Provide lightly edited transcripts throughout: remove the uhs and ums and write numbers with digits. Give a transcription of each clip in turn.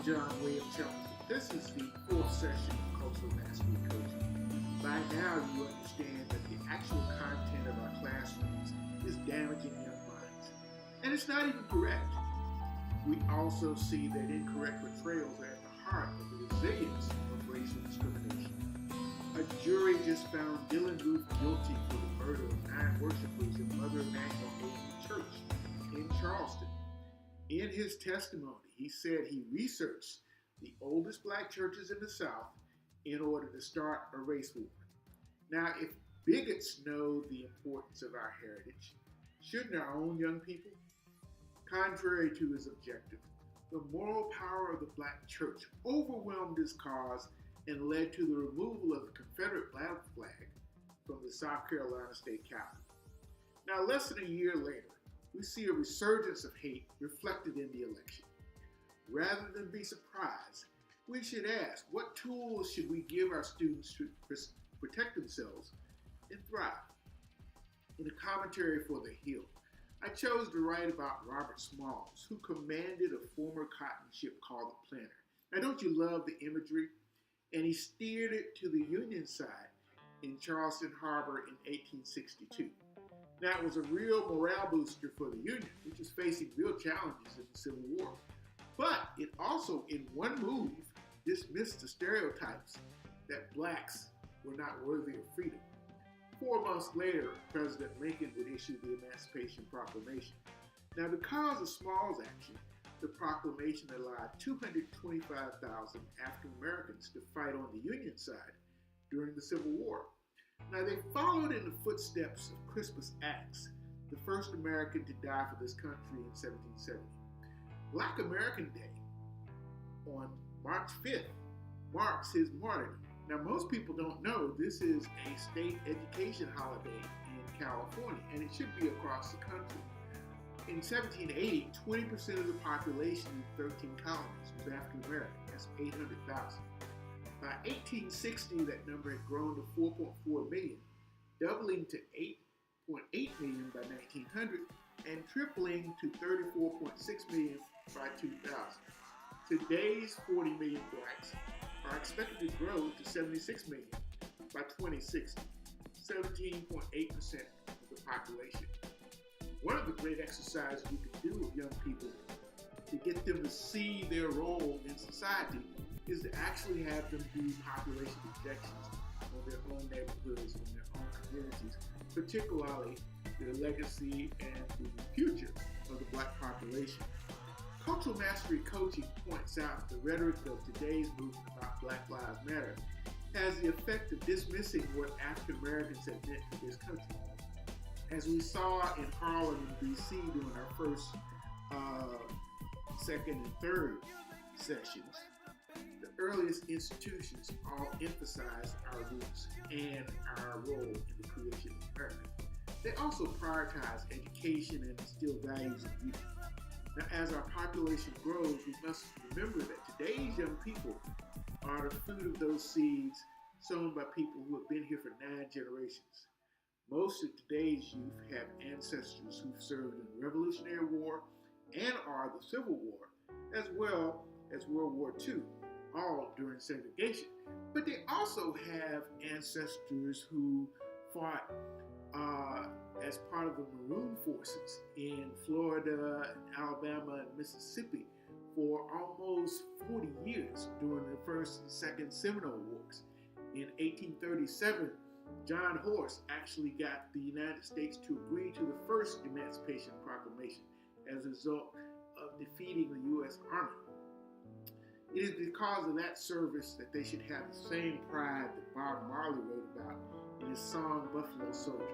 John Williams Helms. This is the fourth session of Cultural Mastery Coaching. By now, you understand that the actual content of our classrooms is damaging young minds. And it's not even correct. We also see that incorrect portrayals are at the heart of the resilience of racial discrimination. A jury just found Dylan Roof guilty for the murder of 9 worshipers at Mother Emanuel AME Church in Charleston. In his testimony, he said he researched the oldest black churches in the South in order to start a race war. Now, if bigots know the importance of our heritage, shouldn't our own young people? Contrary to his objective, the moral power of the black church overwhelmed his cause and led to the removal of the Confederate battle flag from the South Carolina state capitol. Now, less than a year later, we see a resurgence of hate reflected in the election. Rather than be surprised, we should ask, what tools should we give our students to protect themselves and thrive? In a commentary for The Hill, I chose to write about Robert Smalls, who commanded a former cotton ship called the Planter. Now, don't you love the imagery? And he steered it to the Union side in Charleston Harbor in 1862. Now, it was a real morale booster for the Union, which was facing real challenges in the Civil War. But it also, in one move, dismissed the stereotypes that blacks were not worthy of freedom. 4 months later, President Lincoln would issue the Emancipation Proclamation. Now, because of Small's action, the proclamation allowed 225,000 African Americans to fight on the Union side during the Civil War. Now, they followed in the footsteps of Crispus Attucks, the first American to die for this country in 1770. Black American Day on March 5th marks his martyrdom. Now, most people don't know this is a state education holiday in California, and it should be across the country. In 1780, 20% of the population in 13 colonies was African American. That's 800,000. By 1860, that number had grown to 4.4 million, doubling to 8.8 million by 1900, and tripling to 34.6 million by 2000. Today's 40 million blacks are expected to grow to 76 million by 2060, 17.8% of the population. One of the great exercises we can do with young people to get them to see their role in society is to actually have them do population projections on their own neighborhoods, on their own communities, particularly their legacy and the future of the black population. Cultural Mastery Coaching points out the rhetoric of today's movement about Black Lives Matter has the effect of dismissing what African Americans have meant to this country. As we saw in Harlem and DC during our first, second, and third sessions, the earliest institutions all emphasized our roots and our role in the creation of America. They also prioritize education and instill values of youth. Now, as our population grows, we must remember that today's young people are the fruit of those seeds sown by people who have been here for 9 generations. Most of today's youth have ancestors who served in the Revolutionary War and or the Civil War, as well as World War II, all during segregation. But they also have ancestors who fought as part of the Maroon Forces in Florida, Alabama, and Mississippi for almost 40 years during the First and Second Seminole Wars. In 1837, John Horse actually got the United States to agree to the first Emancipation Proclamation as a result of defeating the U.S. Army. It is because of that service that they should have the same pride that Bob Marley wrote about in his song Buffalo Soldier.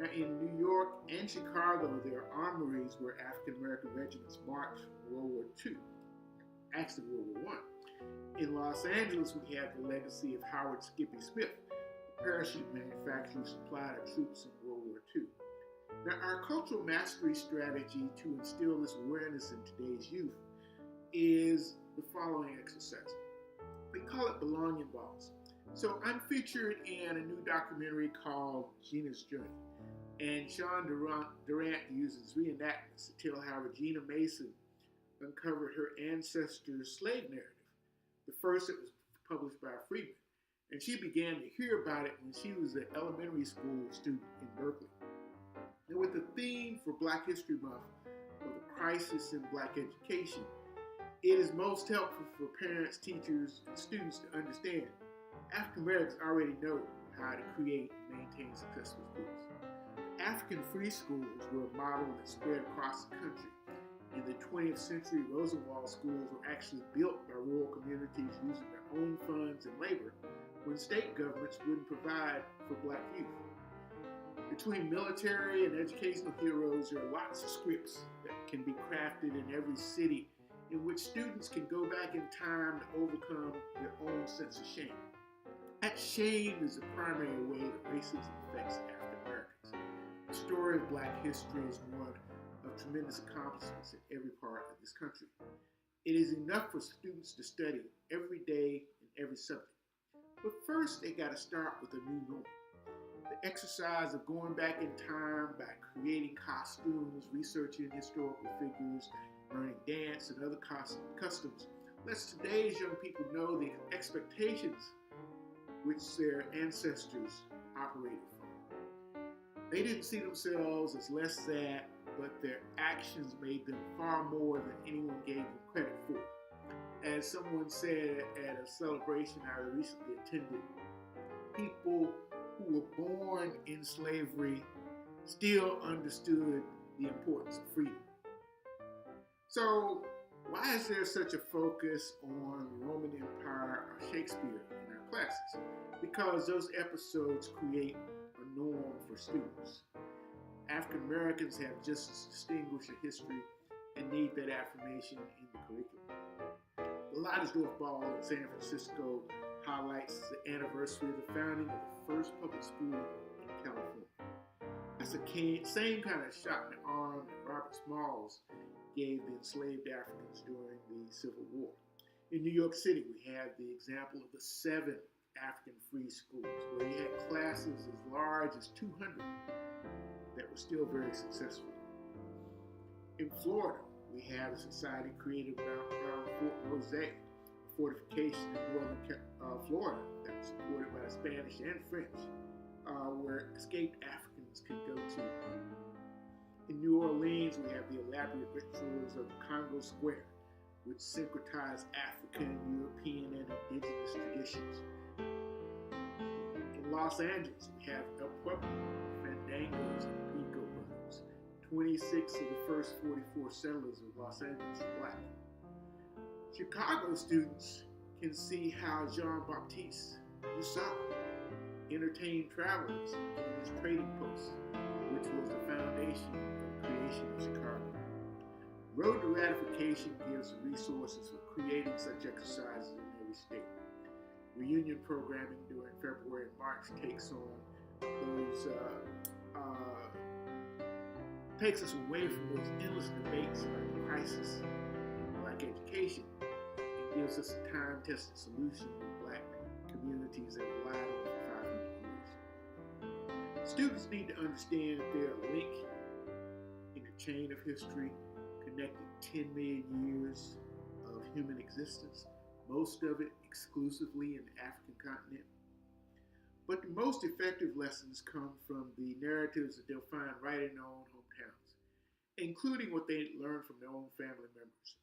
Now, in New York and Chicago, there are armories where African American regiments marched from World War II, actually World War I. In Los Angeles, we have the legacy of Howard Skippy Smith, the parachute manufacturer who supplied our troops in World War II. Now, our cultural mastery strategy to instill this awareness in today's youth is the following exercise. We call it belonging balls. So I'm featured in a new documentary called Gina's Journey. And Sean Durant uses reenactments to tell how Regina Mason uncovered her ancestors' slave narrative, the first that was published by Freeman. And she began to hear about it when she was an elementary school student in Berkeley. And with the theme for Black History Month of the crisis in Black education, it is most helpful for parents, teachers, and students to understand African Americans already know how to create and maintain successful schools. African free schools were a model that spread across the country. In the 20th century, Rosenwald schools were actually built by rural communities using their own funds and labor when state governments wouldn't provide for Black youth. Between military and educational heroes, there are lots of scripts that can be crafted in every city in which students can go back in time to overcome their own sense of shame. That shame is the primary way that racism affects African Americans. The story of Black history is one of tremendous accomplishments in every part of this country. It is enough for students to study every day in every subject. But first, they got to start with a new norm. The exercise of going back in time by creating costumes, researching historical figures, learning dance and other customs lets today's young people know the expectations which their ancestors operated from. They didn't see themselves as less than, but their actions made them far more than anyone gave them credit for. As someone said at a celebration I recently attended, people who were born in slavery still understood the importance of freedom. So, why is there such a focus on the Roman Empire or Shakespeare in our classes? Because those episodes create a norm for students. African Americans have just as distinguished a history and need that affirmation in the curriculum. The Leidesdorff Ball in San Francisco highlights the anniversary of the founding of the first public school in California. That's the same kind of shot in the arm that Robert Smalls gave the enslaved Africans during the Civil War. In New York City, we have the example of the 7 African free schools, where you had classes as large as 200 that were still very successful. In Florida, we have a society created around Fort Rosé, a fortification in northern Florida that was supported by the Spanish and French, where escaped Africans could go to. In New Orleans, we have the elaborate rituals of Congo Square, which syncretize African, European, and indigenous traditions. In Los Angeles, we have El Pueblo, Fandangos, and Pico Brothers. 26 of the first 44 settlers of Los Angeles are Black. Chicago students can see how Jean-Baptiste Rousseau entertained travelers in his trading post, which was the foundation of the creation of Chicago. Road to Ratification gives resources for creating such exercises in every state. Reunion programming during February and March takes us away from those endless debates about the crisis in Black education and gives us a time-tested solution in Black communities that relied on it for 500 years. Students need to understand that they're a link in the chain of history connected 10 million years of human existence, most of it exclusively in the African continent. But the most effective lessons come from the narratives that they'll find right in their own hometowns, including what they learn from their own family members.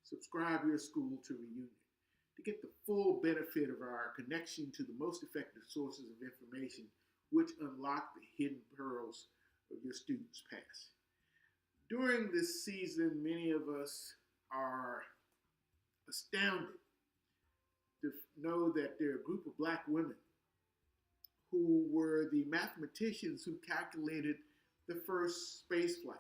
Subscribe your school to Reunion to get the full benefit of our connection to the most effective sources of information which unlock the hidden pearls of your students' past. During this season, many of us are astounded to know that there are a group of Black women who were the mathematicians who calculated the first space flight,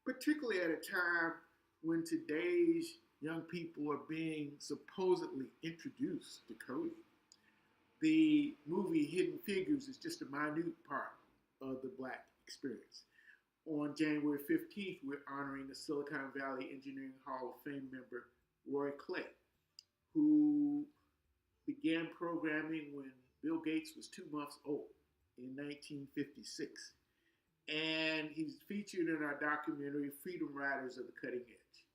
particularly at a time when today's young people are being supposedly introduced to coding. The movie Hidden Figures is just a minute part of the Black experience. On January 15th, we're honoring the Silicon Valley Engineering Hall of Fame member, Roy Clay, who began programming when Bill Gates was 2 months old in 1956. And he's featured in our documentary, Freedom Riders of the Cutting Edge.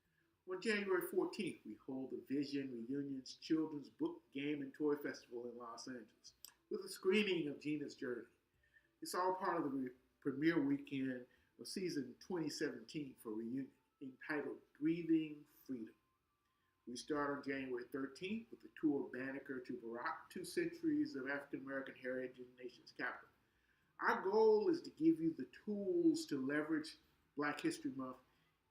On January 14th, we hold the Vision Reunions Children's Book, Game, and Toy Festival in Los Angeles with a screening of Gina's Journey. It's all part of the premiere weekend of season 2017 for Reunion, entitled Breathing Freedom. We start on January 13th with the tour of Banneker to Barak, 2 centuries of African American heritage in the nation's capital. Our goal is to give you the tools to leverage Black History Month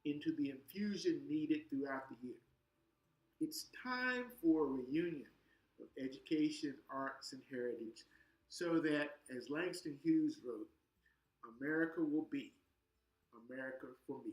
into the infusion needed throughout the year. It's time for a reunion of education, arts, and heritage so that, as Langston Hughes wrote, America will be America for me.